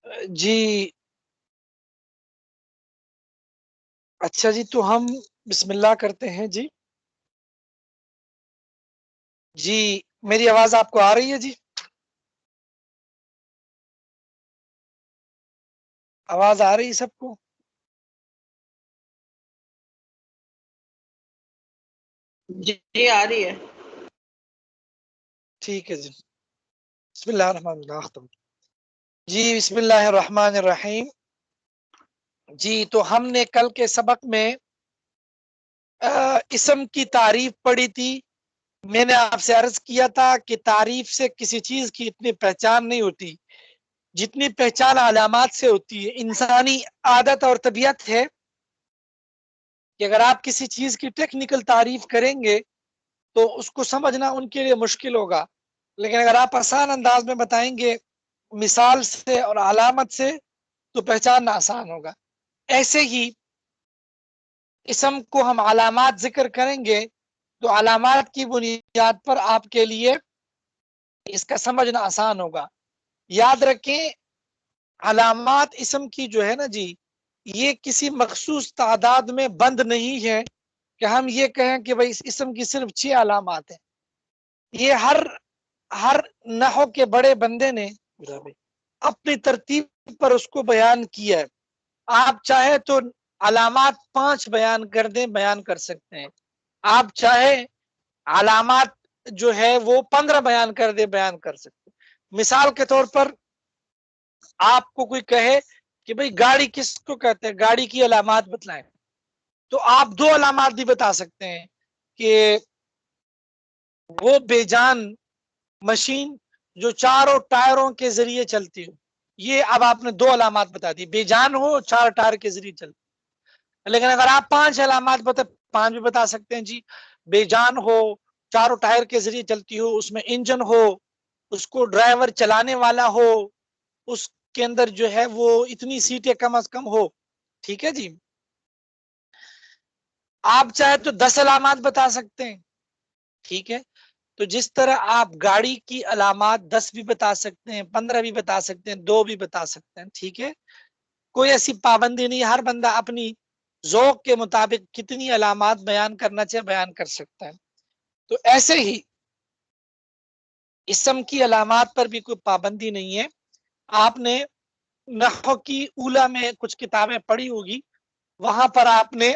جی اچھا جی، تو ہم بسم اللہ کرتے ہیں جی. جی میری آواز آپ کو آ رہی ہے جی؟ آواز آ رہی ہے سب کو؟ جی آ رہی ہے. ٹھیک ہے جی. بسم اللہ الرحمن الرحیم. جی بسم اللہ الرحمن الرحیم. جی تو ہم نے کل کے سبق میں اسم کی تعریف پڑھی تھی. میں نے آپ سے عرض کیا تھا کہ تعریف سے کسی چیز کی اتنی پہچان نہیں ہوتی جتنی پہچان علامات سے ہوتی ہے. انسانی عادت اور طبیعت ہے کہ اگر آپ کسی چیز کی ٹیکنیکل تعریف کریں گے تو اس کو سمجھنا ان کے لیے مشکل ہوگا، لیکن اگر آپ آسان انداز میں بتائیں گے مثال سے اور علامت سے تو پہچاننا آسان ہوگا. ایسے ہی اسم کو ہم علامات ذکر کریں گے تو علامات کی بنیاد پر آپ کے لیے اس کا سمجھنا آسان ہوگا. یاد رکھیں علامات اسم کی جو ہے نا جی، یہ کسی مخصوص تعداد میں بند نہیں ہے کہ ہم یہ کہیں کہ بھائی اس اسم کی صرف 6 علامات ہیں. یہ ہر نحو کے بڑے بندے نے اپنی ترتیب پر اس کو بیان کیا ہے. آپ چاہے تو علامات 5 بیان کر دیں، بیان کر سکتے ہیں. آپ چاہے علامات جو ہے وہ 15 بیان کر دے، بیان کر سکتے ہیں. مثال کے طور پر آپ کو کوئی کہے کہ بھئی گاڑی کس کو کہتے ہیں، گاڑی کی علامات بتلائیں، تو آپ 2 علامات بھی بتا سکتے ہیں کہ وہ بے جان مشین جو 4 ٹائروں کے ذریعے چلتی ہو. یہ اب آپ نے 2 علامات بتا دی، بے جان ہو 4 ٹائر کے ذریعے چلتی. لیکن اگر آپ 5 علامات 5 بھی بتا سکتے ہیں جی. بے جان ہو، 4 ٹائر کے ذریعے چلتی ہو، اس میں انجن ہو، اس کو ڈرائیور چلانے والا ہو، اس کے اندر جو ہے وہ اتنی سیٹیں کم از کم ہو. ٹھیک ہے جی. آپ چاہے تو 10 علامات بتا سکتے ہیں. ٹھیک ہے. تو جس طرح آپ گاڑی کی علامات 10 بھی بتا سکتے ہیں، 15 بھی بتا سکتے ہیں، 2 بھی بتا سکتے ہیں. ٹھیک ہے. کوئی ایسی پابندی نہیں، ہر بندہ اپنی ذوق کے مطابق کتنی علامات بیان کرنا چاہے بیان کر سکتا ہے. تو ایسے ہی اسم کی علامات پر بھی کوئی پابندی نہیں ہے. آپ نے نحو کی اولا میں کچھ کتابیں پڑھی ہوگی، وہاں پر آپ نے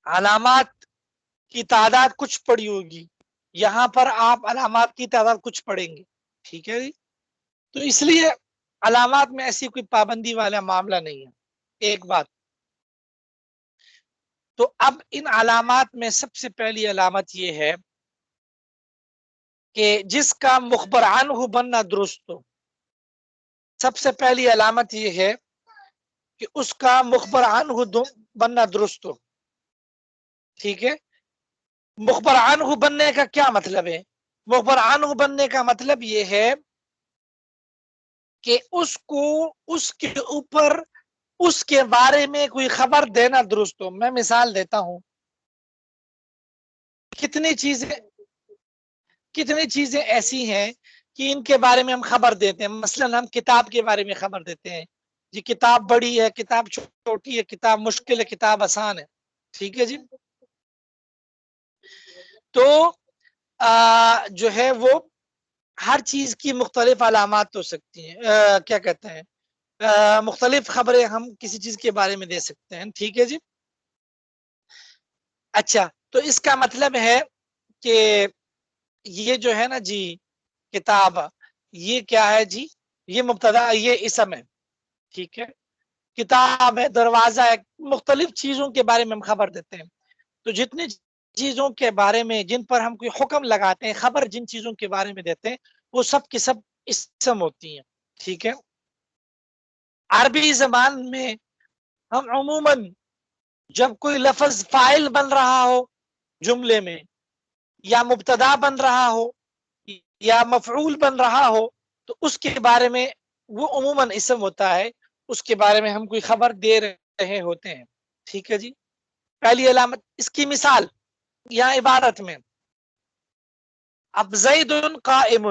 علامات کی تعداد کچھ پڑھی ہوگی، یہاں پر آپ علامات کی تعداد کچھ پڑھیں گے. ٹھیک ہے جی. تو اس لیے علامات میں ایسی کوئی پابندی والا معاملہ نہیں ہے. ایک بات. تو اب ان علامات میں سب سے پہلی علامت یہ ہے کہ جس کا مخبر عنہ بننا درست ہو. سب سے پہلی علامت یہ ہے کہ اس کا مخبر عنہ بننا درست ہو. ٹھیک ہے. مخبر عنہ بننے کا کیا مطلب ہے؟ مخبر عنہ بننے کا مطلب یہ ہے کہ اس کو اس کے اوپر اس کے بارے میں کوئی خبر دینا درست ہو. میں مثال دیتا ہوں. کتنی چیزیں ایسی ہیں کہ ان کے بارے میں ہم خبر دیتے ہیں. مثلا ہم کتاب کے بارے میں خبر دیتے ہیں جی، کتاب بڑی ہے، کتاب چھوٹی ہے، کتاب مشکل ہے، کتاب آسان ہے. ٹھیک ہے جی. تو جو ہے وہ ہر چیز کی مختلف علامات ہو سکتی ہیں. کیا کہتے ہیں، مختلف خبریں ہم کسی چیز کے بارے میں دے سکتے ہیں. ٹھیک ہے جی. اچھا، تو اس کا مطلب ہے کہ یہ جو ہے نا جی کتاب، یہ کیا ہے جی؟ یہ مبتدا، یہ اسم ہے. ٹھیک ہے. کتاب ہے، دروازہ ہے، مختلف چیزوں کے بارے میں ہم خبر دیتے ہیں. تو جتنی چیزوں کے بارے میں جن پر ہم کوئی حکم لگاتے ہیں، خبر جن چیزوں کے بارے میں دیتے ہیں، وہ سب کی سب اسم ہوتی ہیں. ٹھیک ہے. عربی زبان میں ہم عموماً جب کوئی لفظ فاعل بن رہا ہو جملے میں، یا مبتدا بن رہا ہو، یا مفعول بن رہا ہو، تو اس کے بارے میں وہ عموماً اسم ہوتا ہے. اس کے بارے میں ہم کوئی خبر دے رہے ہوتے ہیں. ٹھیک ہے جی. پہلی علامت. اس کی مثال یا عبارت میں اب زید قائم،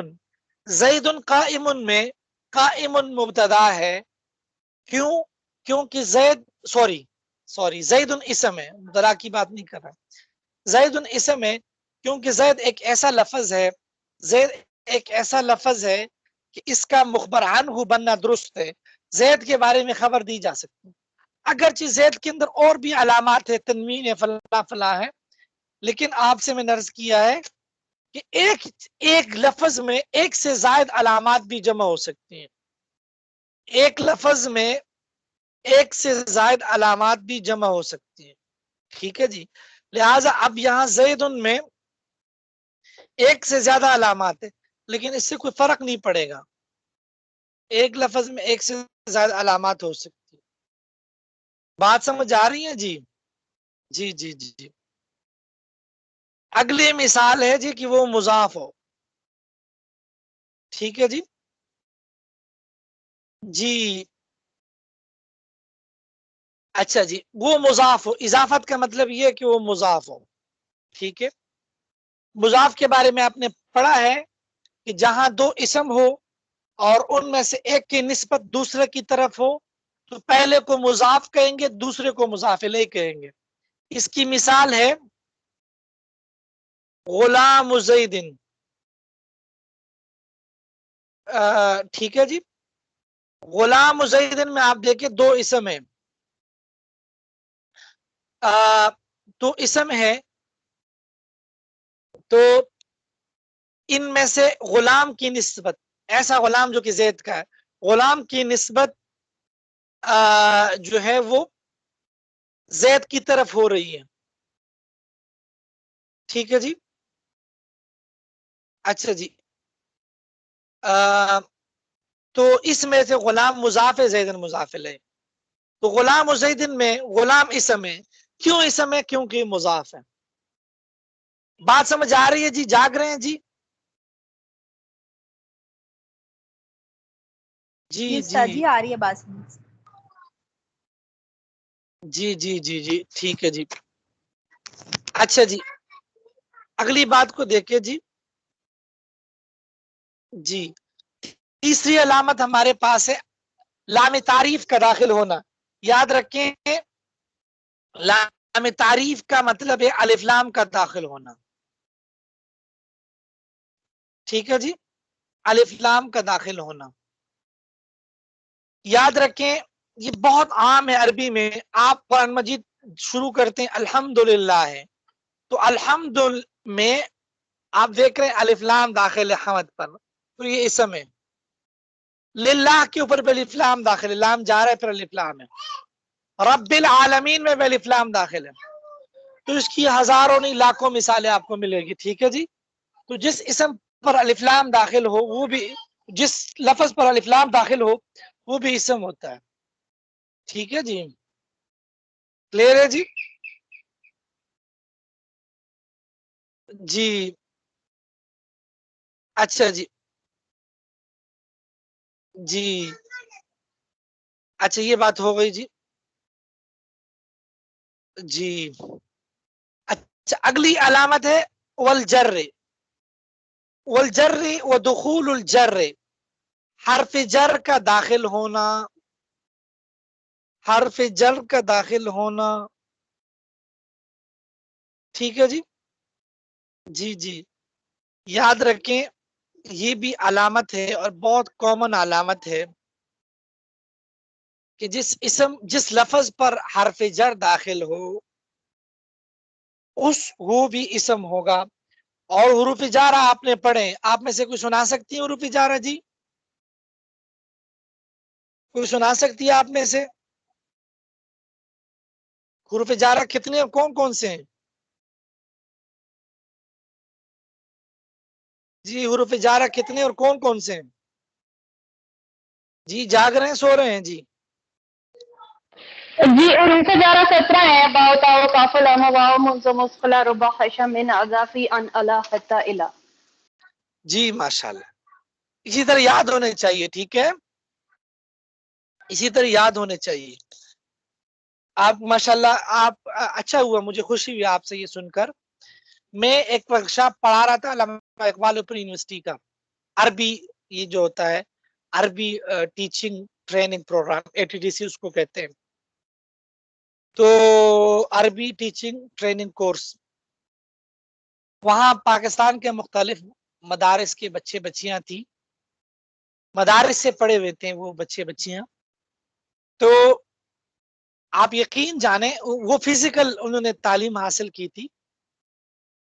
زید قائم میں قائم مبتدا ہے، کیوں؟ کیونکہ زید زید اسم ہے، مبتدا کی بات نہیں کر رہا، زید اسم ہے کیونکہ زید ایک ایسا لفظ ہے، زید ایک ایسا لفظ ہے کہ اس کا مخبر عنہ بننا درست ہے، زید کے بارے میں خبر دی جا سکتی ہے، اگرچہ زید کے اندر اور بھی علامات ہے، تنوین ہے، فلاں فلاں ہے، لیکن آپ سے میں نے عرض کیا ہے کہ ایک لفظ میں ایک سے زائد علامات بھی جمع ہو سکتی ہیں، ایک لفظ میں ایک سے زائد علامات بھی جمع ہو سکتی ہیں، ٹھیک ہے جی، لہذا اب یہاں زیدن میں ایک سے زیادہ علامات ہے، لیکن اس سے کوئی فرق نہیں پڑے گا، ایک لفظ میں ایک سے زیادہ علامات ہو سکتی ہے، بات سمجھ آ رہی ہے جی؟ جی جی جی جی، اگلی مثال ہے جی کہ وہ مضاف ہو، ٹھیک ہے جی، جی اچھا جی، وہ مضاف ہو، اضافت کا مطلب یہ ہے کہ وہ مضاف ہو، ٹھیک ہے، مضاف کے بارے میں آپ نے پڑھا ہے کہ جہاں دو اسم ہو اور ان میں سے ایک کی نسبت دوسرے کی طرف ہو تو پہلے کو مضاف کہیں گے، دوسرے کو مضاف الیہ کہیں گے، اس کی مثال ہے غلام زید، ٹھیک ہے جی، غلام زید میں آپ دیکھیں دو اسم ہیں، تو اسم ہے تو ان میں سے غلام کی نسبت، ایسا غلام جو کہ زید کا ہے، غلام کی نسبت جو ہے وہ زید کی طرف ہو رہی ہے، ٹھیک ہے جی، اچھا جی، تو اس میں سے غلام مضاف ہے، زیدن مضاف ہے، تو غلام و زیدن میں غلام اسم ہے، کیوں اسم ہے؟ کیونکہ مضاف ہے، بات سمجھ آ رہی ہے جی؟ جاگ رہے ہیں جی؟ جی جی جی استاد جی آ رہی ہے بات سمجھ۔ جی جی جی جی ٹھیک ہے جی، اچھا جی، اگلی بات کو دیکھیں جی، جی تیسری علامت ہمارے پاس ہے لام تعریف کا داخل ہونا، یاد رکھیں لام تعریف کا مطلب ہے الف لام کا داخل ہونا، ٹھیک ہے جی، الف لام کا داخل ہونا، یاد رکھیں یہ بہت عام ہے عربی میں، آپ قرآن مجید شروع کرتے ہیں الحمدللہ ہے تو الحمد میں آپ دیکھ رہے ہیں الف لام داخل ہے حمد پر، تو یہ اسم ہے، للہ کے اوپر بھی الف لام داخل ہے، لام جا رہا ہے پھر الف لام ہے، رب العالمین میں بھی الف لام داخل ہے، تو اس کی ہزاروں نہیں لاکھوں مثالیں آپ کو ملے گی، ٹھیک ہے جی، تو جس اسم پر الف لام داخل ہو وہ بھی، جس لفظ پر الف لام داخل ہو وہ بھی اسم ہوتا ہے، ٹھیک ہے جی، کلیئر ہے جی؟ جی اچھا جی، جی اچھا یہ بات ہو گئی جی، جی اچھا اگلی علامت ہے والجر، والجر ودخول الجر، حرف جر کا داخل ہونا، حرف جر کا داخل ہونا، ٹھیک ہے جی، جی جی یاد رکھیں یہ بھی علامت ہے اور بہت کامن علامت ہے کہ جس لفظ پر حرف جر داخل ہو وہ بھی اسم ہوگا، اور حروف جارہ آپ نے پڑھے، آپ میں سے کوئی سنا سکتی ہے حروف جارہ جی؟ کوئی سنا سکتی ہے آپ میں سے؟ حروف جارہ کتنے اور کون کون سے ہیں؟ جی حروف جارہ کتنے اور کون کون سے ہیں؟ جی جاگ رہے ہیں سو رہے ہیں جی؟ جی حروف جارہ 17 ہے، باء تاء قاف لام واو منظم مسقلہ ربا خشم من اضافی ان الا حتی الا، جی ماشاءاللہ، اسی طرح یاد ہونے چاہیے، ٹھیک ہے، اسی طرح یاد ہونے چاہیے، آپ ماشاءاللہ آپ اچھا ہوا، مجھے خوشی ہوئی آپ سے یہ سن کر، میں ایک ورکشاپ پڑھا رہا تھا علامہ اقبال اوپن یونیورسٹی کا عربی، یہ جو ہوتا ہے عربی ٹیچنگ ٹریننگ پروگرام ATTC اس کو کہتے ہیں. تو عربی ٹیچنگ ٹریننگ کورس وہاں پاکستان کے مختلف مدارس کے بچے بچیاں تھی، مدارس سے پڑھے ہوئے تھے وہ بچے بچیاں. تو آپ یقین جانیں وہ فزیکل انہوں نے تعلیم حاصل کی تھی.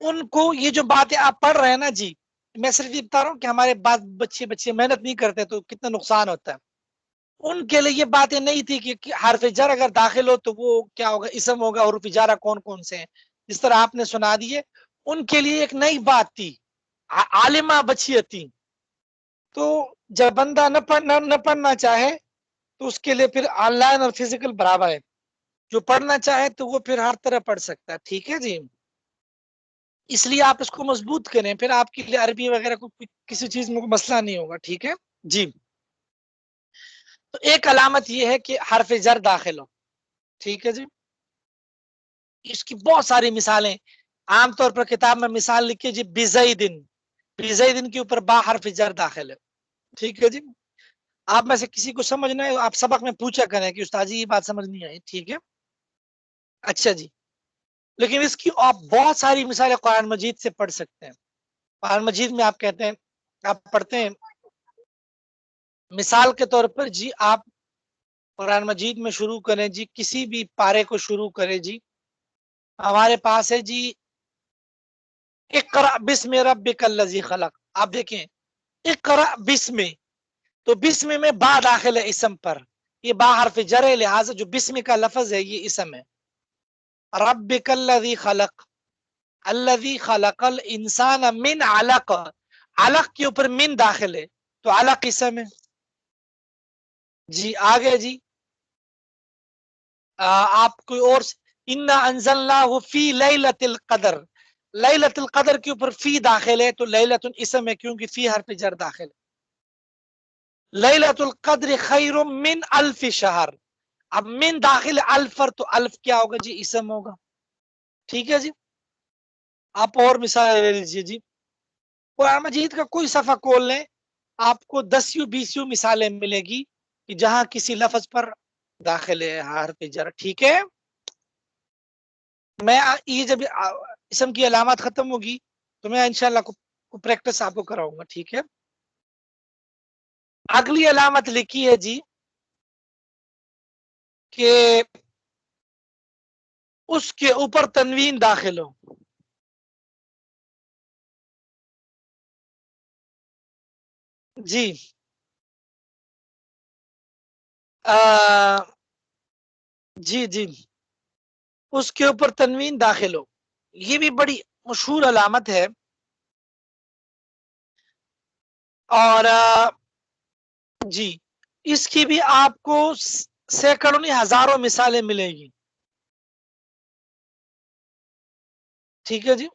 ان کو یہ جو باتیں آپ پڑھ رہے ہیں نا جی، میں صرف یہ بتا رہا ہوں کہ ہمارے بعض بچے محنت نہیں کرتے تو کتنا نقصان ہوتا ہے. ان کے لیے یہ باتیں نہیں تھی کہ حرف جر اگر داخل ہو تو وہ کیا ہوگا، اسم ہوگا، حروف جارہ کون کون سے ہیں، جس طرح آپ نے سنا دیے. ان کے لیے ایک نئی بات تھی، عالمہ بچیاں تھی. تو جب بندہ نہ پڑھنا چاہے تو اس کے لیے پھر آن لائن اور فزیکل برابر ہے. جو پڑھنا چاہے تو وہ پھر ہر طرح پڑھ سکتا ہے. ٹھیک ہے جی، اس لیے آپ اس کو مضبوط کریں، پھر آپ کے لیے عربی وغیرہ کو کسی چیز میں کوئی مسئلہ نہیں ہوگا. ٹھیک ہے جی. تو ایک علامت یہ ہے کہ حرف جر داخل ہو. ٹھیک ہے جی، اس کی بہت ساری مثالیں. عام طور پر کتاب میں مثال لکھیے جی بزیدن، بزیدن کے اوپر با حرف جر داخل ہے. ٹھیک ہے جی، آپ میں سے کسی کو سمجھنا ہے آپ سبق میں پوچھا کریں کہ استاد جی یہ بات سمجھ نہیں آئی. ٹھیک ہے، اچھا جی. لیکن اس کی آپ بہت ساری مثالیں قرآن مجید سے پڑھ سکتے ہیں. قرآن مجید میں آپ کہتے ہیں، آپ پڑھتے ہیں مثال کے طور پر جی، آپ قرآن مجید میں شروع کریں جی، کسی بھی پارے کو شروع کریں جی. ہمارے پاس ہے جی اقرأ بسم ربک الذی خلق. آپ دیکھیں اقرأ بسم، تو بسم میں با داخل ہے اسم پر، یہ با حرف جر ہے، لہٰذا جو بسم کا لفظ ہے یہ اسم ہے. ربک الذی خلق، الذی خلق الانسان من علق، علق کے اوپر من داخل ہے تو علق اسم ہے جی. آگے جی آپ کوئی اور، انا انزلناہ فی لیلۃ القدر، لیلۃ القدر کے اوپر فی داخل ہے تو لیلۃ اسم ہے کیونکہ فی حرف جر داخل ہے. لیلۃ القدر خیر من الف شہر، اب من داخل الف پر تو الف کیا ہوگا جی، اسم ہوگا. ٹھیک ہے جی، آپ اور مثال لے لیجیے جی. قرآن مجید کا کوئی صفحہ کھول لیں، آپ کو 10 مثالیں ملے گی کہ جہاں کسی لفظ پر داخل ہے حرف جر. ٹھیک ہے، میں یہ جب اسم کی علامات ختم ہوگی تو میں انشاءاللہ کو پریکٹس آپ کو کراؤں گا. ٹھیک ہے، اگلی علامت لکھی ہے جی کہ اس کے اوپر تنوین داخل ہو. جی جی جی، اس کے اوپر تنوین داخل ہو، یہ بھی بڑی مشہور علامت ہے. اور جی اس کی بھی آپ کو سینکڑوں نہیں ہزاروں مثالیں ملے گی. ٹھیک ہے جی،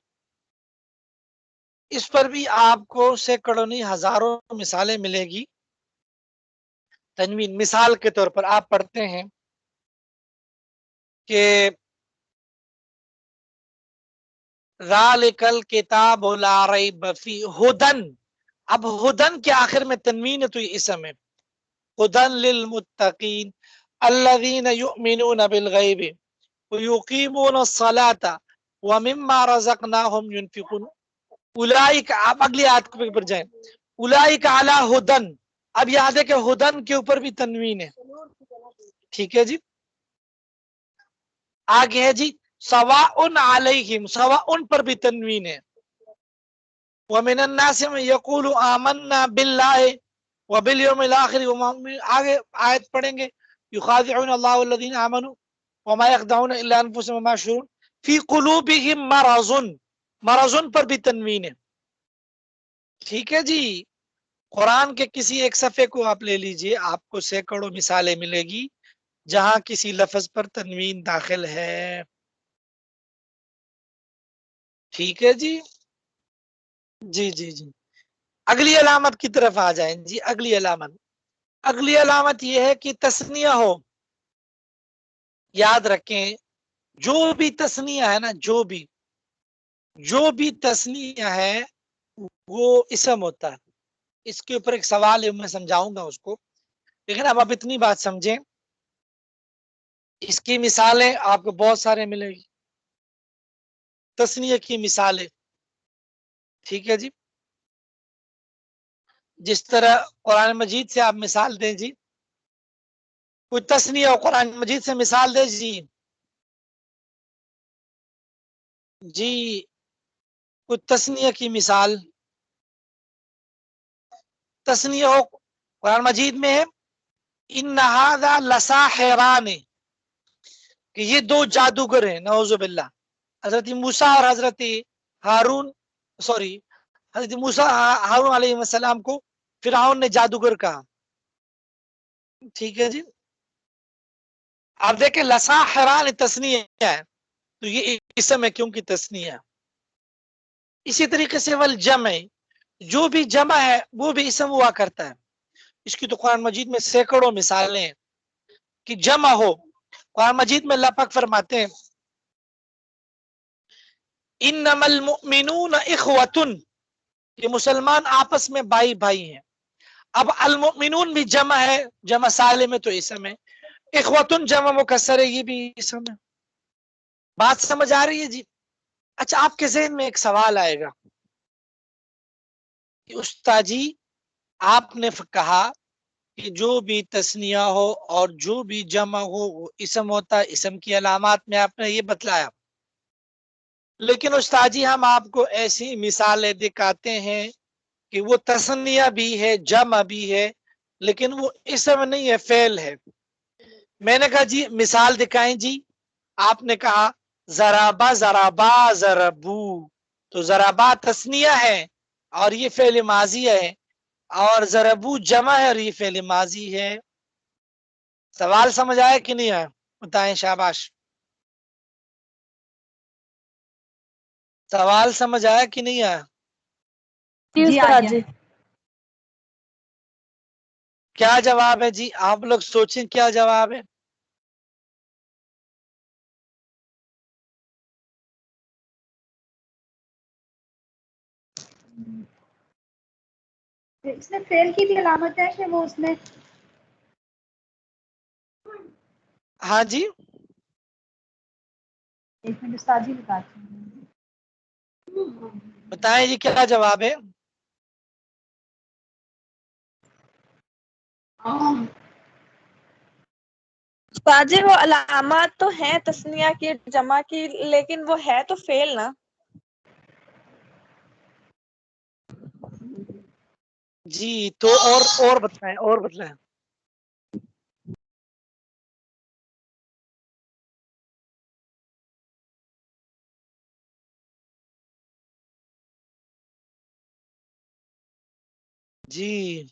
اس پر بھی آپ کو سینکڑوں نہیں ہزاروں مثالیں ملے گی. تنوین مثال کے طور پر آپ پڑھتے ہیں کہ ذالک الکتاب لا ریب فیہ ہدن، اب ہدن کے آخر میں تنوین ہے تو یہ اسم ہے. ہدن للمتقین الذین یؤمنون بالغیب ویقیمون الصلاة ومما رزقناہم ینفقون. اولئک، آپ اگلی آیت پر جائیں، اولئک علی ہدن. اب یاد ہے کہ ہدن کے اوپر بھی تنوین ہے. ٹھیک ہے جی، آگے ہے جی سواء علیہم، سواء پر بھی تنوین ہے. ومن الناس من یقول آمنا باللہ وبالیوم الاخر آگے آیت پڑھیں گے یخادعون اللہ والذین آمنوا وما یخدعون الا انفسهم وما یشعرون فی قلوبہم مرض، مرض پر بھی تنوین ہے. ٹھیک ہے جی، قرآن کے کسی ایک صفحے کو آپ لے لیجئے، آپ کو سینکڑوں مثالیں ملے گی جہاں کسی لفظ پر تنوین داخل ہے. ٹھیک ہے جی جی جی جی، اگلی علامت کی طرف آ جائیں جی. اگلی علامت یہ ہے کہ تثنیہ ہو. یاد رکھیں جو بھی تثنیہ ہے نا، جو بھی تثنیہ ہے وہ اسم ہوتا ہے. اس کے اوپر ایک سوال ہے، میں سمجھاؤں گا اس کو، لیکن اب آپ اتنی بات سمجھیں، اس کی مثالیں آپ کو بہت سارے ملے گی، تسنیہ کی مثالیں، ٹھیک ہے جی، جس طرح قرآن مجید سے آپ مثال دیں جی، کوئی تسنیہ اور قرآن مجید سے مثال دے جی، جی کوئی تسنیہ کی مثال، تسنیہ ہو قرآن مجید میں ہے ان ھذا لساحران، کہ یہ دو جادوگر ہیں، نعوذ باللہ، حضرت موسیٰ اور حضرت ہارون، سوری حضرت موسیٰ ہارون علیہ السلام کو فرعون نے جادوگر کہا، ٹھیک ہے جی، آپ دیکھیں لساحران تسنیہ ہے تو یہ اسم ہے کیونکہ تسنیہ ہے، اسی طریقے سے والجمع، جو بھی جمع ہے وہ بھی اسم ہوا کرتا ہے، اس کی تو قرآن مجید میں سینکڑوں مثالیں ہیں کہ جمع ہو، قرآن مجید میں اللہ پاک فرماتے ہیں انما المؤمنون اخوۃ، یہ مسلمان آپس میں بھائی بھائی ہیں، اب المؤمنون بھی جمع ہے، جمع سالم ہے تو اسم ہے، اخوۃ جمع مکسر ہے یہ بھی اسم ہے، بات سمجھ آ رہی ہے جی؟ اچھا آپ کے ذہن میں ایک سوال آئے گا کہ استاد جی آپ نے کہا کہ جو بھی تسنیہ ہو اور جو بھی جمع ہو وہ اسم ہوتا ہے، اسم کی علامات میں آپ نے یہ بتلایا، لیکن استاد جی ہم آپ کو ایسی مثالیں دکھاتے ہیں کہ وہ تسنیہ بھی ہے جمع بھی ہے لیکن وہ اسم نہیں ہے، فعل ہے، میں نے کہا جی مثال دکھائیں جی، آپ نے کہا ضربا ضربا ضربو، تو ضربا تسنیہ ہے اور یہ فعل ماضی ہے، اور ضربو جمع ہے اور یہ فعل ماضی ہے، سوال سمجھ آیا کہ نہیں آیا؟ بتائیں، شاباش، سوال سمجھ آیا کہ نہیں آیا؟ جی استاد جی، کیا جواب ہے جی؟ آپ لوگ سوچیں کیا جواب ہے؟ اس میں فیل کی بھی علامت ہے کہ وہ اس میں ہاں جی، ایک منٹ استاد جی بتاتے ہیں۔ بتائیں جی کیا جواب ہے؟ استاد جی وہ علامات تو ہیں تسنیہ کی جمع کی، لیکن وہ ہے تو فعل نا۔ جی تو اور بتائیں، اور بتائیں، جی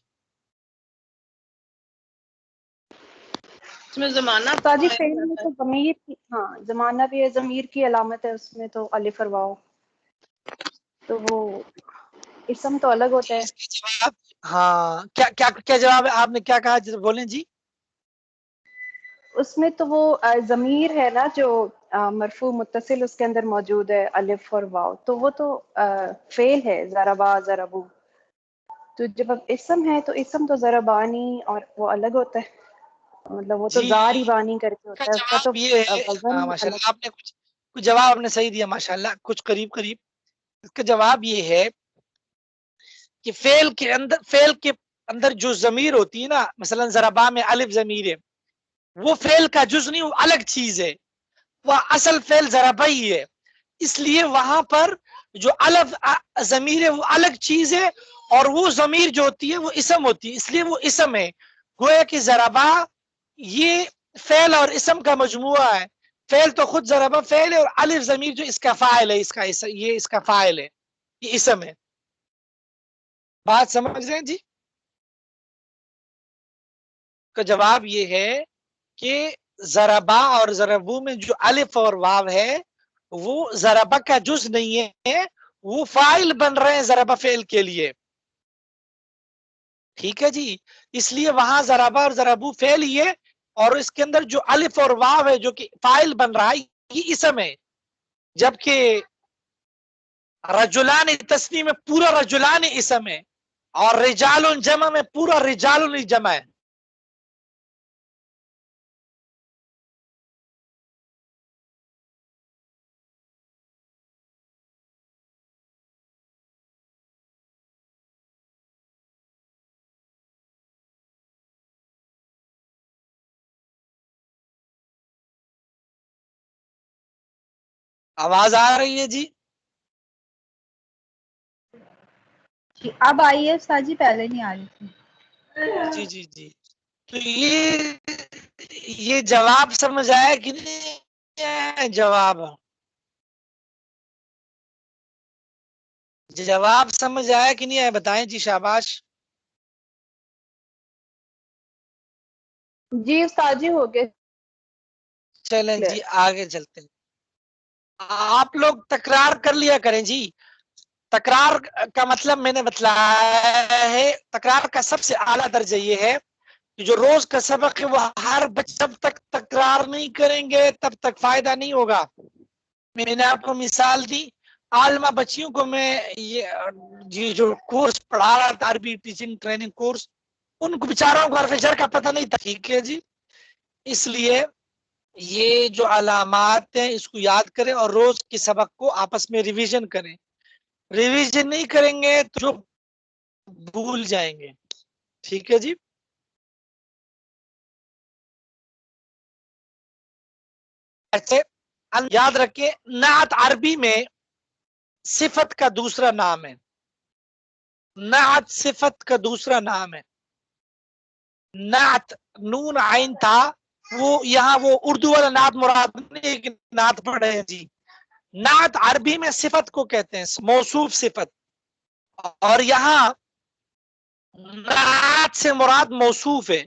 اس میں زمانہ استاد جی فعل میں تو ضمیر کی، ہاں زمانہ بھی ہے، ضمیر کی علامت ہے اس میں تو الف اور واو، تو وہ اسم تو الگ ہوتا ہے۔ اس کا جواب، ہاں کیا کیا کیا جواب ہے؟ آپ نے کیا کہا؟ بولیں جی۔ اس میں تو وہ ضمیر ہے نا جو مرفوع متصل اس کے اندر موجود ہے، الف اور واو، تو وہ تو فعل ہے، ضربا ضربو، تو جب اب اسم ہے تو اسم تو ضربانی اور وہ الگ ہوتا ہے، مطلب وہ تو جی زاری بانی کر کے کا ہوتا ہے، اس کا تو جواب یہ ہے، وزن ماشاء الگ۔ اللہ آپ نے کچھ جواب آپ نے صحیح دیا، ماشاء اللہ کچھ قریب قریب، اس کا جواب یہ ہے کہ فعل کے اندر جو ضمیر ہوتی ہے نا، مثلا ضربا میں الف ضمیر ہے، وہ فعل کا جز نہیں، وہ الگ چیز ہے، وہ اصل فعل ضربا ہی ہے، اس لیے وہاں پر جو الف ضمیر ہے وہ الگ چیز ہے، اور وہ ضمیر جو ہوتی ہے وہ اسم ہوتی ہے، اس لیے وہ اسم ہے، گویا کہ ضربا یہ فعل اور اسم کا مجموعہ ہے، فعل تو خود ضربا فعل ہے، اور الف ضمیر جو اس کا فاعل ہے، یہ اس کا فاعل ہے، یہ اسم ہے، بات سمجھ رہے ہیں جی؟ کا جواب یہ ہے کہ ضربا اور ضربو میں جو الف اور واو ہے وہ ضربا کا جز نہیں ہے، وہ فاعل بن رہے ہیں ضربا فعل کے لیے، ٹھیک ہے جی، اس لیے وہاں ضربا اور ضربو فعل ہی ہے، اور اس کے اندر جو الف اور واو ہے جو کہ فاعل بن رہا ہے یہ اسم ہے، جبکہ رجلان تسنیم میں پورا رجلان اسم ہے، اور رجال جمع میں پورا رجال ہی جمع ہے. آواز آ رہی ہے جی؟ جی اب آئی ہے استاد جی، پہلے نہیں آ رہی تھی. جی جی جی. تو یہ جواب سمجھ آیا کہ نہیں؟ جواب سمجھ آیا کہ نہیں آیا؟ بتائیں جی، شاباش. جی استاد جی ہو گئے. چلیں جی آگے چلتے ہیں. آپ لوگ تکرار کر لیا کریں جی. تکرار کا مطلب میں نے بتلایا ہے، تکرار کا سب سے اعلیٰ درجہ یہ ہے کہ جو روز کا سبق ہے وہ ہر جب تک تکرار نہیں کریں گے تب تک فائدہ نہیں ہوگا. میں نے آپ کو مثال دی، عالمہ بچیوں کو میں یہ جو کورس پڑھا رہا تھا، عربی ٹیچنگ ٹریننگ کورس، ان کو بیچاروں کو حرف جر کا پتہ نہیں تھا. ٹھیک ہے جی. اس لیے یہ جو علامات ہیں اس کو یاد کریں اور روز کے سبق کو آپس میں ریویژن کریں. ریویژن نہیں کریں گے تو جو بھول جائیں گے. ٹھیک ہے جی. ایسے یاد رکھیں، نعت عربی میں صفت کا دوسرا نام ہے. نعت صفت کا دوسرا نام ہے. نعت نون عین تھا، وہ یہاں وہ اردو والا نعت مراد نہیں کہ نعت پڑھے ہیں جی. نعت عربی میں صفت کو کہتے ہیں، موصوف صفت. اور یہاں نعت سے مراد موصوف ہے.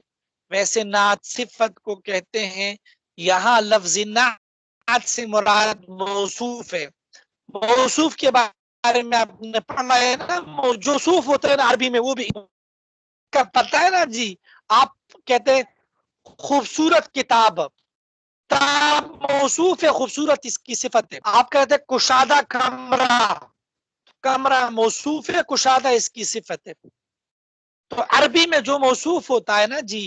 ویسے نعت صفت کو کہتے ہیں، یہاں لفظ نعت سے مراد موصوف ہے. موصوف کے بارے میں آپ نے پڑھنا ہے نا، موصوف ہوتا ہے نا عربی میں، وہ بھی کا پتہ ہے نا جی. آپ کہتے ہیں خوبصورت کتاب، کتاب موصوف ہے، خوبصورت اس کی صفت ہے. آپ کہتے ہیں کشادہ کمرہ، کمرہ موصوف ہے، کشادہ اس کی صفت ہے. تو عربی میں جو موصوف ہوتا ہے نا جی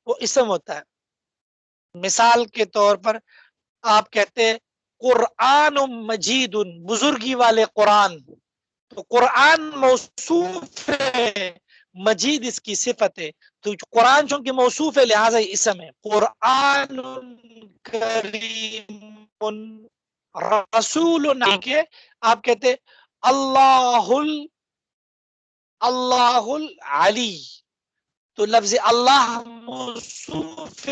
وہ اسم ہوتا ہے. مثال کے طور پر آپ کہتے ہیں قرآن مجید، بزرگی والے قرآن. تو قرآن موصوف ہے، مجید اس کی صفت ہے. تو قرآن چونکہ موصوف ہے لہٰذا یہ اسم ہے. قرآن کریم رسول. آپ کہتے اللہ العلی، تو لفظ اللہ موصوف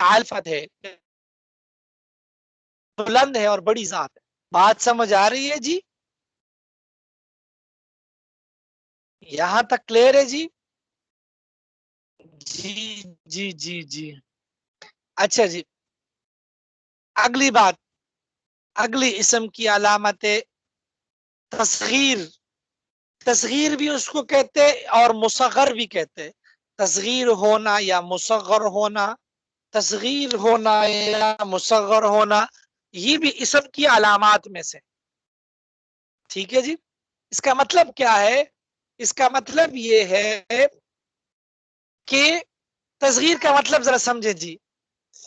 الفت ہے، بلند ہے اور بڑی ذات ہے. بات سمجھ آ رہی ہے جی؟ یہاں تک کلیئر ہے جی؟ جی جی جی جی. اچھا جی، اگلی بات، اگلی اسم کی علامت تصغیر. تصغیر بھی اس کو کہتے اور مصغر بھی کہتے. تصغیر ہونا یا مصغر ہونا، تصغیر ہونا یا مصغر ہونا، یہ بھی اسم کی علامات میں سے. ٹھیک ہے جی. اس کا مطلب کیا ہے؟ اس کا مطلب یہ ہے کہ تصغیر کا مطلب ذرا سمجھیں جی.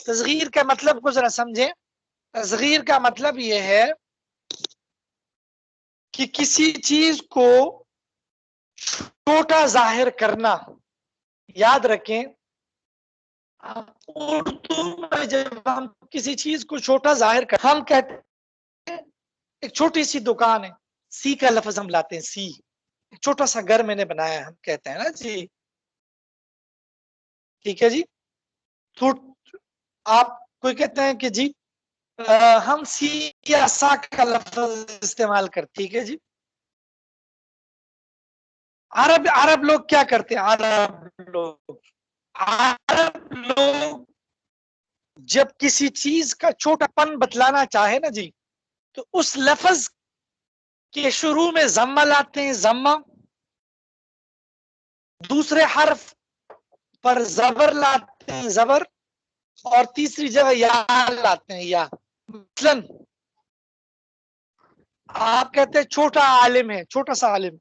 تصغیر کا مطلب کو ذرا سمجھیں. تصغیر کا مطلب یہ ہے کہ کسی چیز کو چھوٹا ظاہر کرنا. یاد رکھیں، اردو میں جب ہم کسی چیز کو چھوٹا ظاہر کرتے ہم کہتے ہیں ایک چھوٹی سی دکان ہے، سی کا لفظ ہم لاتے ہیں. سی، ایک چھوٹا سا گھر میں نے بنایا، ہم کہتے ہیں نا جی. ٹھیک ہے جی. تو آپ کوئی کہتے ہیں کہ جی ہم سی یا سا کا لفظ استعمال کرتے. ٹھیک ہے جی. عرب لوگ کیا کرتے ہیں؟ عرب لوگ جب کسی چیز کا چھوٹا پن بتلانا چاہے نا جی تو اس لفظ کے شروع میں ضمہ لاتے ہیں، ضمہ. دوسرے حرف پر زبر لاتے ہیں، زبر. اور تیسری جگہ یا لاتے ہیں، یا. مثلاً آپ کہتے ہیں چھوٹا عالم ہے، چھوٹا سا عالم.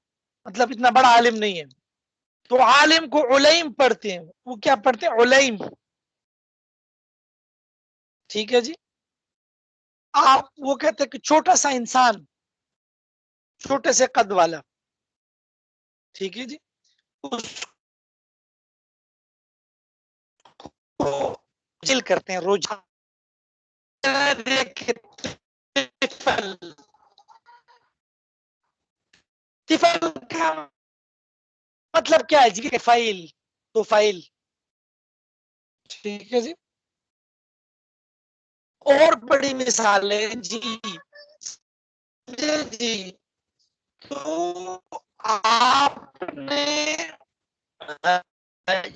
مطلب اتنا بڑا عالم نہیں ہے. تو عالم کو علیم پڑھتے ہیں. وہ کیا پڑھتے ہیں؟ علیم. ٹھیک ہے جی. آپ وہ کہتے ہیں کہ چھوٹا سا انسان، چھوٹے سے قد والا. ٹھیک ہے جی. اس کو جل کرتے ہیں روجہ. طفل کا مطلب کیا ہے جی؟ فائل. تو فائل. ٹھیک ہے جی. اور بڑی مثالیں جی. جی تو آپ نے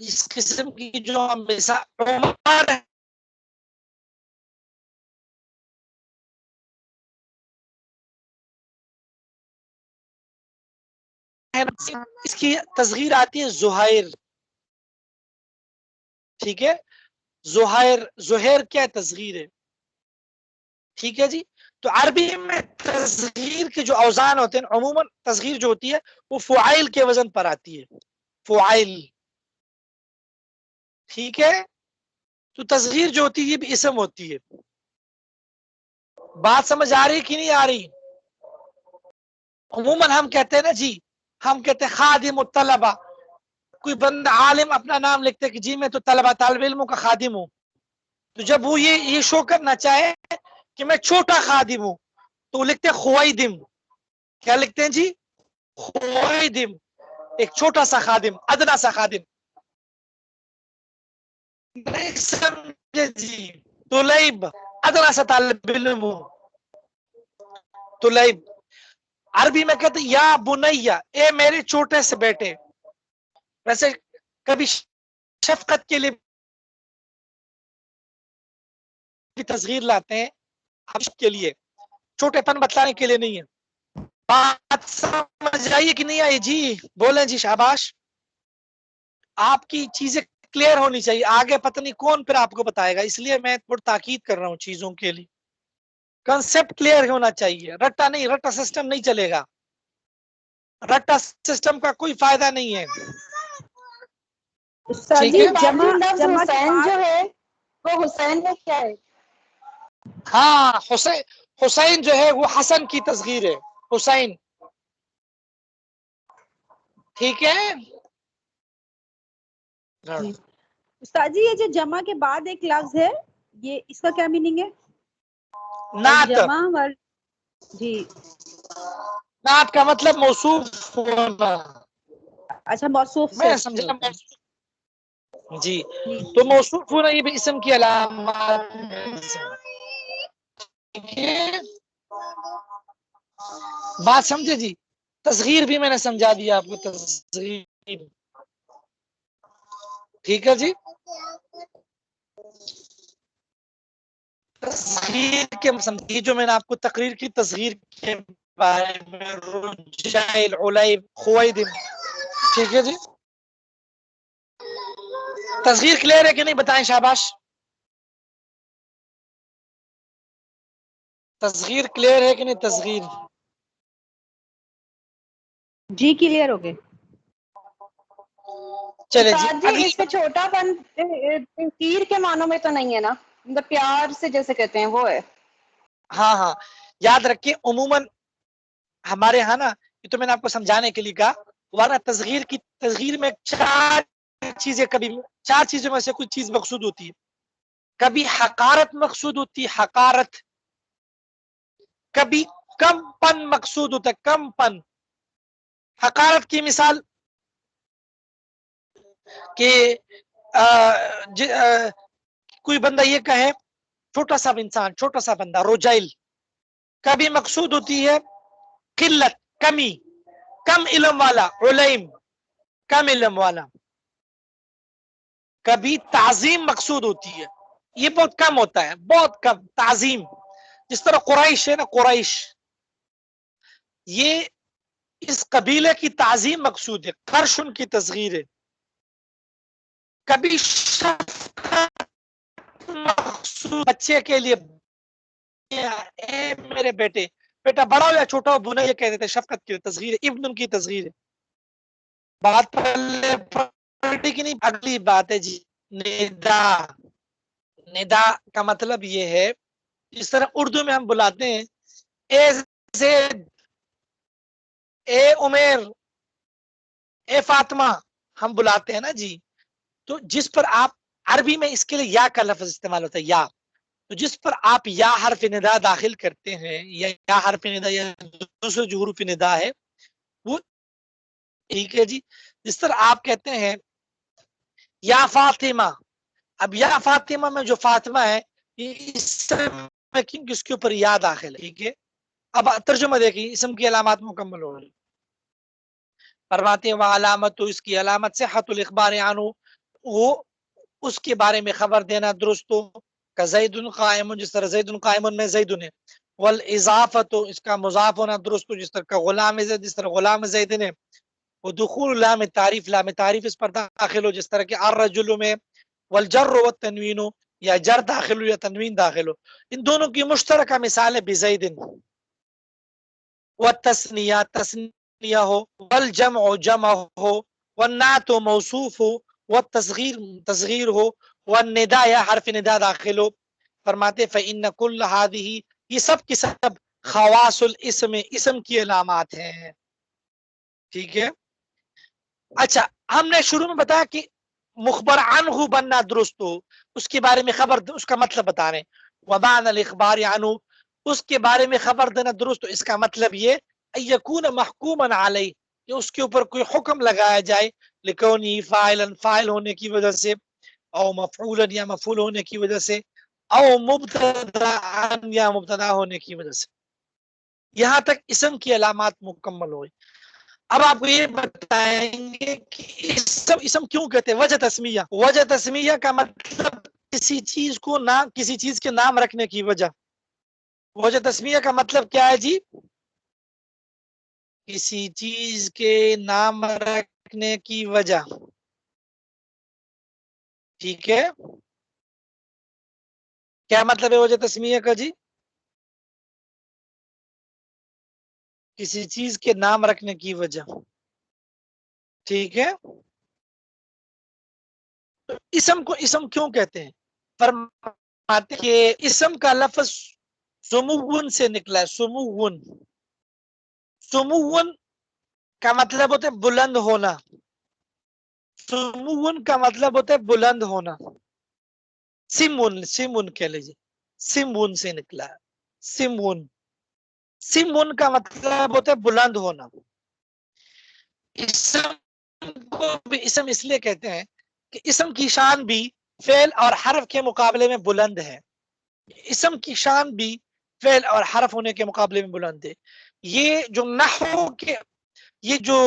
اس قسم کی جو مثال عمر ہے، اس کی تصغیر آتی ہے زہیر. ٹھیک ہے. زہیر کیا تصغیر ہے. ٹھیک ہے جی. تو عربی میں تصغیر کے جو اوزان ہوتے ہیں عموماً تصغیر جو ہوتی ہے وہ فعائل کے وزن پر آتی ہے. فعائل. ٹھیک ہے. تو تصغیر جو ہوتی ہے یہ بھی اسم ہوتی ہے. بات سمجھ آ رہی کہ نہیں آ رہی؟ عموماً ہم کہتے ہیں نا جی، ہم کہتے ہیں خادم الطلبہ. کوئی بندہ عالم اپنا نام لکھتے کہ جی میں تو طلبہ طالب علموں کا خادم ہوں. تو جب وہ یہ شو کرنا چاہے کہ میں چھوٹا خادم ہوں تو وہ لکھتے ہیں خویدم. کیا لکھتے ہیں جی؟ خویدم. ایک چھوٹا سا خادم، ادنا سا خادم. نہیں سمجھے جی؟ طلیب ادنا سا طالب علم ہوں. طلیب. عربی میں کہتے ہیں یا بنیا، اے میرے چھوٹے سے بیٹے. ویسے کبھی شفقت کے لیے تصغیر لاتے ہیں کے لیے، چھوٹے پن بتلانے کے لیے نہیں ہے. بات سمجھ آئیے کہ نہیں آئی جی؟ بولیں جی شاباش. آپ کی چیزیں کلیئر ہونی چاہیے. آگے پتہ نہیں کون پھر آپ کو بتائے گا، اس لیے میں تھوڑا تاکید کر رہا ہوں چیزوں کے لیے. کنسپٹ کلیئر ہونا چاہیے. رٹا نہیں، رٹا سسٹم نہیں چلے گا. رٹا سسٹم کا کوئی فائدہ نہیں ہے. استاد ٹھیک جی ہے. جمع لفظ جمع کے حسین بعد جو ہے وہ حسین میں کیا ہے؟ ہاں حسین جو ہے وہ حسن کی تصغیر ہے. حسین. ٹھیک ہے. جی استاد جی یہ جو جمع کے بعد ایک لفظ ہے یہ اس کا کیا میننگ ہے؟ نعت. الجمع جی نعت کا مطلب موصوف ہونا. اچھا موصوف سے میں یہ سمجھا ہوتا ہے. جی. جی تو موصوف ہونا یہ بھی اسم کی علامات. بات سمجھے جی؟ تصغیر بھی میں نے سمجھا دیا آپ کو. تصغیر. ٹھیک ہے جی. تصغیر کے جو میں نے آپ کو تقریر کی تصغیر کے بارے میں رجائل علیب خویدم. ٹھیک ہے جی. تصغیر کلیئر ہے کہ نہیں بتائیں شاباش. تصغیر کلیئر ہے کہ نہیں؟ تصغیر جی کلیئر ہو گئے. چلے جی. استاد جی اگلی اس میں چھوٹا پن تیر کے معنوں میں تو نہیں ہے نا؟ مطلب پیار سے جیسے کہتے ہیں وہ ہے. ہاں ہاں یاد رکھیے عموماً ہمارے ہاں نا، یہ تو میں نے آپ کو سمجھانے کے لیے کہا، ورنہ تصغیر میں چار چیزوں میں سے کوئی چیز مقصود ہوتی ہے. کبھی حقارت مقصود ہوتی ہے، حقارت. کبھی کم پن مقصود ہوتا ہے، کم پن. حقارت کی مثال کہ کوئی بندہ یہ کہے چھوٹا سا انسان، چھوٹا سا بندہ، روجائل. کبھی مقصود ہوتی ہے قلت، کمی، کم علم والا، علیم، کم علم والا. کبھی تعظیم مقصود ہوتی ہے، یہ بہت کم ہوتا ہے، بہت کم. تعظیم جس طرح قریش ہے نا، قریش، یہ اس قبیلے کی تعظیم مقصود ہے، قرش ان کی تصغیر ہے. کبھی مقصود بچے کے لیے، اے میرے بیٹے، بیٹا بڑا ہو یا چھوٹا ہو، بنیا یہ کہہ دیتے، شفقت کی تصغیر ہے، ابن ان کی تصغیر ہے. بات پڑھی کی نہیں؟ اگلی بات ہے جی ندا. ندا کا مطلب یہ ہے جس طرح اردو میں ہم بلاتے ہیں اے زید، اے عمیر، اے فاطمہ، ہم بلاتے ہیں نا جی. تو جس پر آپ عربی میں اس کے لیے یا کا لفظ استعمال ہوتا ہے یا، تو جس پر آپ یا حرف ندا داخل کرتے ہیں یا حرف ندا یا دوسرے جو حروف ندا ہے وہ ٹھیک ہے جی. جس طرح آپ کہتے ہیں یا فاطمہ، اب یا فاطمہ میں جو فاطمہ ہے اس کے اوپر یا داخل ہے. ٹھیک ہے، اب ترجمہ دیکھیں، اسم کی علامات مکمل ہو رہی. فرماتے ہیں وہ علامت، تو اس کی علامت صحت الاخبار عنہ، وہ اس کے بارے میں خبر دینا درست ہو. کا زید قائم، جس طرح زید قائم میں زید ہے. والاضافت، اس کا مضاف ہونا درست ہو، جس طرح کا غلام زید، جس طرح غلام زید نے. وہ دخول لام تعریف، لام تعریف اس پر داخل ہو، جس طرح کہ الرجل میں. والجر والتنوین، یا جر داخل ہو یا تنوین داخل ہو. ان دونوں کی مشترکہ مثال ہے بزید. والتثنیہ، تثنیہ ہو. والجمع جمع ہو. والنعت موصوف ہو. والتصغیر تصغیر ہو. والندا یا حرف ندا داخل ہو. فرماتے فإن كل هذه، یہ سب کی سب خواص الاسم، اسم کی علامات ہیں. ٹھیک ہے. اچھا، ہم نے شروع میں بتایا کہ مخبر عنہ بننا درست ہو، اس کے بارے میں خبر، اس کا مطلب بتا رہے ہیں. ومعنى الاخبار عنہ، اس کے بارے میں خبر دینا درست ہو، اس کا مطلب یہ ان یکون محکوما علیہ، کہ اس کے اوپر کوئی حکم لگایا جائے. لکونی فاعلا، فاعل ہونے کی وجہ سے. او مفعولا، یا مفعول ہونے کی وجہ سے. او مبتدا، یا مبتدا ہونے کی وجہ سے. یہاں تک اسم کی علامات مکمل ہوئی. اب آپ کو یہ بتائیں گے کہ اسم کیوں کہتے ہیں. وجہ تسمیہ، وجہ تسمیہ کا مطلب کسی چیز کو نام، کسی چیز کے نام رکھنے کی وجہ. وجہ تسمیہ کا مطلب کیا ہے جی؟ کسی چیز کے نام رکھنے کی وجہ. ٹھیک ہے، کیا مطلب ہے وجہ تسمیہ کا جی؟ کسی چیز کے نام رکھنے کی وجہ. ٹھیک ہے، اسم کو اسم کیوں کہتے ہیں؟ فرماتے کہ اسم کا لفظ سمون سے نکلا ہے. سمون، سمون کا مطلب ہوتا ہے بلند ہونا. سمون کا مطلب ہوتا ہے بلند ہونا. سمون، سمون کہہ لیجیے، سمون سے نکلا ہے. سمون، سمون کا مطلب ہوتا ہے بلند ہونا. اسم کو بھی اسم اس لیے کہتے ہیں کہ اسم کی شان بھی فعل اور حرف کے مقابلے میں بلند ہے. اسم کی شان بھی فعل اور حرف ہونے کے مقابلے میں بلند ہے. یہ جو نحو کے، یہ جو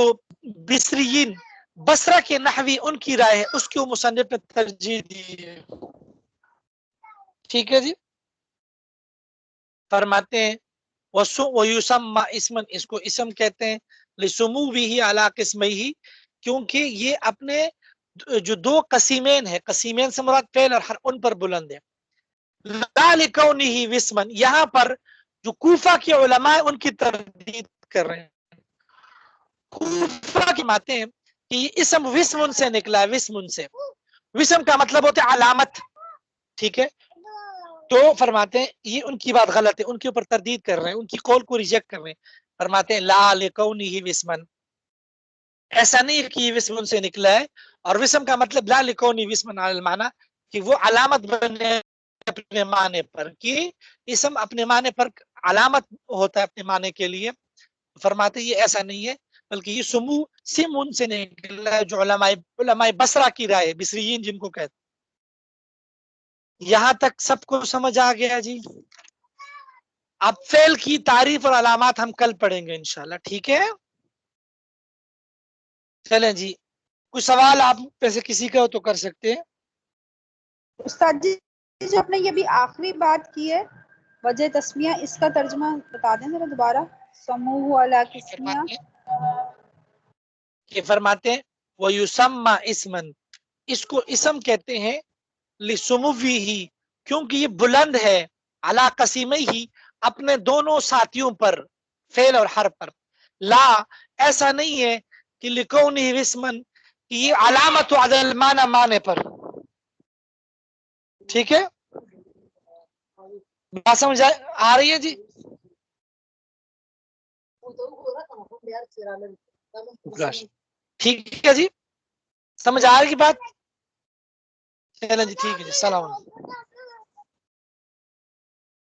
بصریین، بصرہ کے نحوی، ان کی رائے ہے، اس کو مصنف نے ترجیح دی ہے. ٹھیک ہے جی. فرماتے ہیں وَيُسَمَّ اسمن، اس کو اسم کہتے ہیں. لِسُمُوِّهِ عَلَى قِسْمَيْهِ، کیونکہ یہ اپنے جو دو قسیمین ہیں، قسیمین سے مراد فعل اور حرف، ان پر بلند ہے. لَا لِكَوْنِهِ وِسْمًا، یہاں پر جو کوفہ کے علماء ان کی تردید کر رہے ہیں. کوفہ کی باتیں ہیں کہ یہ اسم وسم سے نکلا ہے. وسم سے، وسم کا مطلب ہوتا ہے علامت. ٹھیک ہے، تو فرماتے ہیں یہ ان کی بات غلط ہے، ان کے اوپر تردید کر رہے ہیں، ان کی قول کو ریجیکٹ کر رہے ہیں. فرماتے ہیں لا لکونہ وسمن، ایسا نہیں ہے کہ یہ وسم سے نکلا ہے. اور وسم کا مطلب لا لکونہ وسمن علی المعنی، کہ وہ علامت بنے اپنے معنی پر، کہ اسم اپنے معنی پر علامت ہوتا ہے اپنے معنی کے لیے. فرماتے ہیں یہ ایسا نہیں ہے، بلکہ یہ سمون سے نکلا ہے، جو علماء بصرہ کی رائے ہے، بصریین جن کو کہتے ہیں. یہاں تک سب کو سمجھ آ گیا جی. اب فعل کی تعریف اور علامات ہم کل پڑھیں گے انشاءاللہ. ٹھیک ہے، چلیں جی. کوئی سوال آپ میں سے کسی کا ہو تو کر سکتے ہیں. استاد جی جو آپ نے یہ بھی آخری بات کی ہے وجہ تسمیہ، اس کا ترجمہ بتا دیں ذرا دوبارہ. سموہ علی قسمیہ، کہ فرماتے ہیں وَيُسَمَّ اسمن، اس کو اسم کہتے ہیں. لِسُمُوِّهِ، کیونکہ یہ بلند ہے. علی قسیمہ، اپنے دونوں ساتھیوں پر، فعل اور حرف پر. لا، ایسا نہیں ہے کہ لکونہ وسمن، کہ یہ علامت عدل معنی معنی پر. ٹھیک ہے، بات سمجھ آ رہی ہے جی؟ ٹھیک ہے جی، سمجھ آ رہی کی بات؟ چلیں جی ٹھیک ہے جی، السلام علیکم.